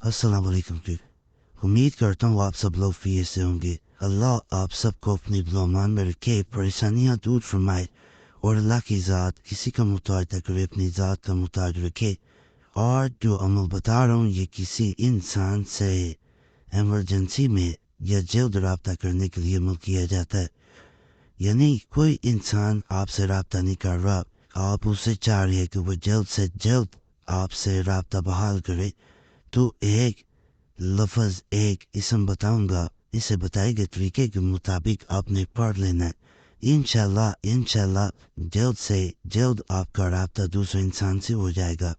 अस्सलाम वालेकुम जी। उम्मीद करता हूँ आप सब लोग फिर से होंगे। अल्लाह आप सबको अपनी दुआमान में रखे, परेशानियाँ दूर फरमाए और अल्लाह की ज़ात किसी का मुताज न करे, अपनी ज़ात का मुताज रखे। और जो अमल बता रहा हूँ ये किसी इंसान से एमरजेंसी में या जल्द रब्ता करने के लिए अमल किया जाता है। यानी कोई इंसान आपसे रब्ता नहीं कर रहा, आप उससे चाह रहे हैं कि वो जल्द से जल्द आपसे रब्ता बहाल करे, तो एक लफ्ज़ एक इसम बताऊंगा, इसे बताए गए तरीके के मुताबिक आपने पढ़ लेना है। इंशाल्लाह जल्द से जल्द आपका रब्ता दूसरे इंसान से हो जाएगा।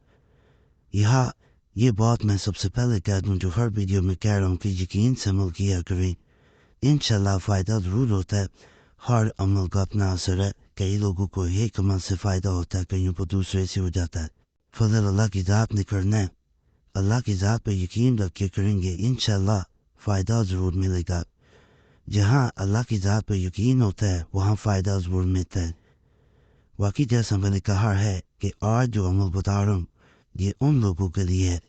यहाँ ये बात मैं सबसे पहले कह दूं जो हर वीडियो में कह रहा हूँ कि यकीन से अमल किया करें। इंशाल्लाह फ़ायदा ज़रूर होता है। हर अमल का अपना असर है। कई लोगों को एक अमल से फ़ायदा होता है, कईयों को दूसरे से हो जाता है। फजल अल्लाह की ज़ात ने करना है। अल्लाह की ज़ात पर यकीन रख के करेंगे, इंशाल्लाह फ़ायदा ज़रूर मिलेगा। जहाँ अल्लाह की ज़ात पर यकीन होता है वहाँ फ़ायदा ज़रूर मिलता है। वाकई जैसा मैंने कहा है कि आज जो अमल बता रहा हूँ ये उन लोगों के लिए है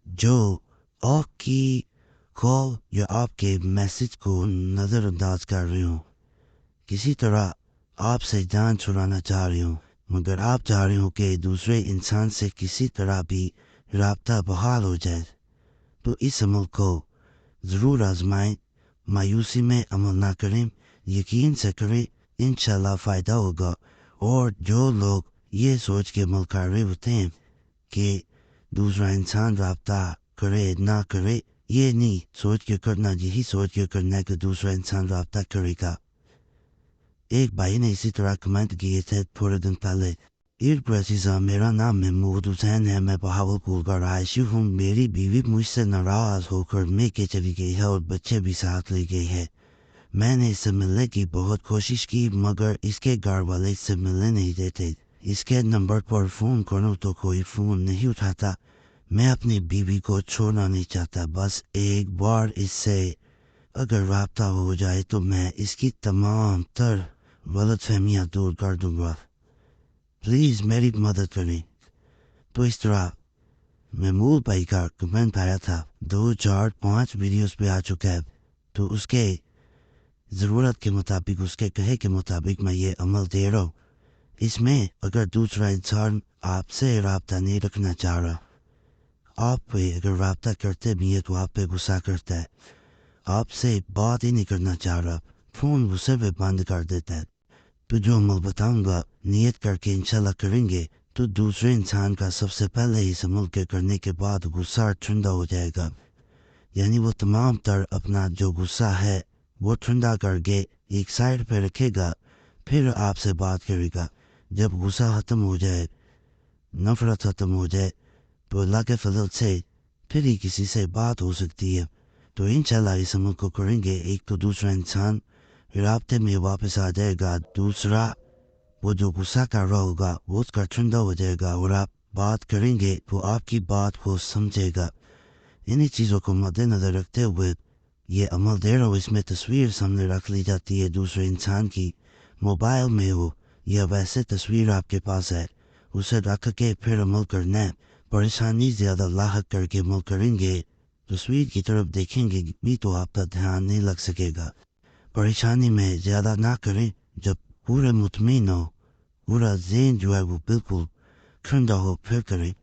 जो आपकी कॉल या आपके मैसेज को नज़रअंदाज कर रहे हो, किसी तरह आपसे जान छुड़ाना चाह रहे हो, मगर आप चाह रहे हो कि दूसरे इंसान से किसी तरह भी राब्ता बहाल हो जाए, तो इस अमल को ज़रूर आजमाएं। मायूसी में अमल ना करें, यकीन से करें, इंशाल्लाह फ़ायदा होगा। और जो लोग ये सोच के अमल कर रहे होते हैं कि दूसरा इंसान राब्ता करे ना करे, ये नहीं सोच के करना, यही सोच के करना है कि दूसरा इंसान राब्ता करेगा। एक भाई ने इसी तरह कमेंट किए थे थोड़े दिन पहले। ईद मेरा नाम महमूद हुसैन है, मैं बहावलपुर का रहायशी हूँ। मेरी बीवी मुझसे नाराज़ होकर मेके चली गई है और बच्चे भी साथ ले गए हैं। मैंने इससे मिलने की बहुत कोशिश की मगर इसके घर वाले इससे मिलने नहीं देते। इसके नंबर पर फ़ोन करूँ तो कोई फ़ोन नहीं उठाता। मैं अपनी बीवी को छोड़ना नहीं चाहता, बस एक बार इससे अगर राब्ता हो जाए तो मैं इसकी तमाम तर गलतफहमियाँ दूर कर दूंगा। प्लीज़ मेरी मदद करें। तो इस तरह महमूद भाई का कमेंट आया था, 2 4 5 वीडियोस पे आ चुका है। तो उसके ज़रूरत के मुताबिक, उसके कहे के मुताबिक मैं ये अमल दे रहा हूँ। इसमें अगर दूसरा इंसान आपसे राब्ता नहीं रखना चाह रहा, आप पे अगर राब्ता करते भी है तो आप पे गुस्सा करता है, आपसे बात ही नहीं करना चाह रहा, फ़ोन गुस्से पे बंद कर देता है, तो जो अमल बताऊंगा नियत करके इंशाल्लाह करेंगे तो दूसरे इंसान का सबसे पहले इस अमल के करने के बाद गुस्सा ठंडा हो जाएगा। यानी वो तमाम तर अपना जो गुस्सा है वो ठंडा करके एक साइड पे रखेगा, फिर आपसे बात करेगा। जब गुस्सा ख़त्म हो जाए, नफ़रत ख़त्म हो जाए, तो अल्लाह के फजल से फिर ही किसी से बात हो सकती है। तो इंशाल्लाह इस अमल को करेंगे, एक तो दूसरा इंसान राब्ते में वापस आ जाएगा, दूसरा वो जो गुस्सा कर रहा होगा वो उसका ठंडा हो जाएगा और आप बात करेंगे तो आपकी बात को समझेगा। इन्हीं चीज़ों को मद्देनज़र रखते हुए ये अमल दे रहा हूँ। इसमें तस्वीर सामने रख ली जाती है दूसरे इंसान की, मोबाइल में हो या वैसे तस्वीर आपके पास है, उसे रख के फिर अमल करना है। परेशानी ज़्यादा लाहक करके अमल करेंगे, तस्वीर की तरफ देखेंगे भी तो आपका ध्यान नहीं लग सकेगा। परेशानी में ज़्यादा ना करें, जब पूरे मुतमिन हो, पूरा ज़हन जो है वो बिल्कुल ठंडा हो फिर करें।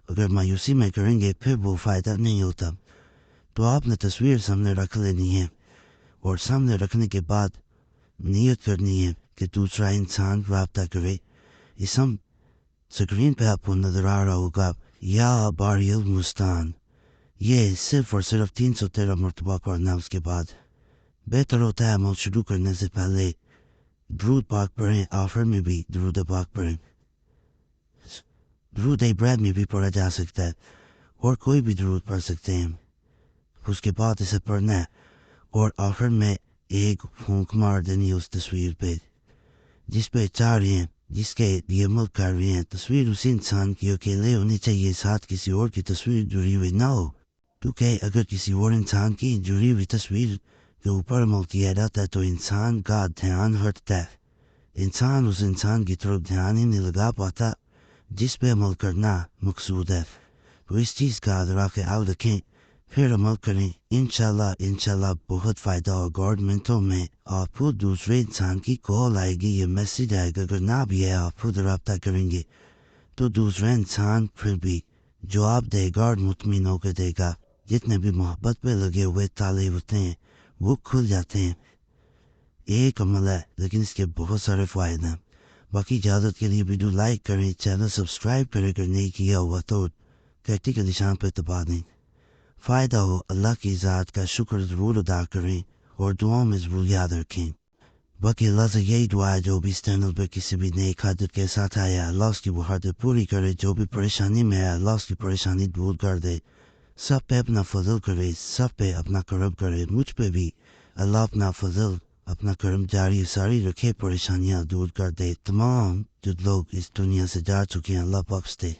अगर मायूसी में करेंगे फिर वो फ़ायदा नहीं होता। तो आपने तस्वीर सामने रख लेनी है और सामने रखने के बाद नियत करनी है कि दूसरा इंसान राब्ता करे। इस हम स्क्रीन पे आपको नज़र आ रहा होगा, या बारियल मुस्तान, ये सिर्फ और सिर्फ 313 मरतबा पढ़ना। उसके बाद बेहतर होता है अमल शुरू करने से पहले दरूद पाक पढ़ें, आखिर में भी दरूद पाक पढ़ें। दरूद इब्राहिम में भी पढ़ा जा सकता है और कोई भी दरूद पढ़ सकते हैं। उसके बाद इसे पढ़ना है और आखिर में एक फूंक मार देनी है उस तस्वीर पे जिस पे चाह रहे हैं, जिसके लिए अमल कर रहे हैं। तस्वीर उसी इंसान की अकेले होनी चाहिए, साथ किसी और की तस्वीर जुड़ी हुई ना हो, क्योंकि अगर किसी और इंसान की जुड़ी हुई तस्वीर के ऊपर अमल किया जाता है तो इंसान का ध्यान हटता है, इंसान उस इंसान की तरफ ध्यान ही नहीं लगा पाता जिस पे अमल करना मकसूद है। وہ اس چیز کا ذرا خیال رکھیں، پھر عمل کریں، انشاءاللہ بہت فائدہ ہو. گورنمنٹوں میں آپ کو دوسرے انسان کی کال آئے گی، یہ میسیج آئے گا، اگر نہ بھی ہے آپ خود رابطہ کریں گے تو دوسرا انسان پھر بھی جواب دے گا اور مطمئن ہو کر دے گا. جتنے بھی محبت پہ لگے ہوئے تالے ہوتے ہیں وہ کھل جاتے ہیں. ایک عمل ہے لیکن اس کے بہت سارے فائدے ہیں. باقی اجازت کے لیے ویڈیو لائک کریں، چینل سبسکرائب کریں، اگر نہیں کیا ہوا تو گھنٹی کے نشان پہ دبا دیں. فائدہ ہو اللہ کی ذات کا شکر ضرور ادا کریں اور دعاؤں میں ضرور یاد رکھیں. باقی اللہ سے یہی دعا ہے جو بھی اس چینل پہ کسی بھی نئی حاجت کے ساتھ آیا اللہ اس کی وہ حاجت پوری کرے، جو بھی پریشانی میں ہے اللہ اس کی پریشانی دور کر دے، سب پہ اپنا فضل کرے، سب پہ اپنا کرم کرے. مجھ پہ بھی اللہ اپنا فضل اپنا کرم جاری ساری رکھے، پریشانیاں دور کر دے. تمام جو لوگ اس دنیا سے جا چکے ہیں اللہ بخش دے.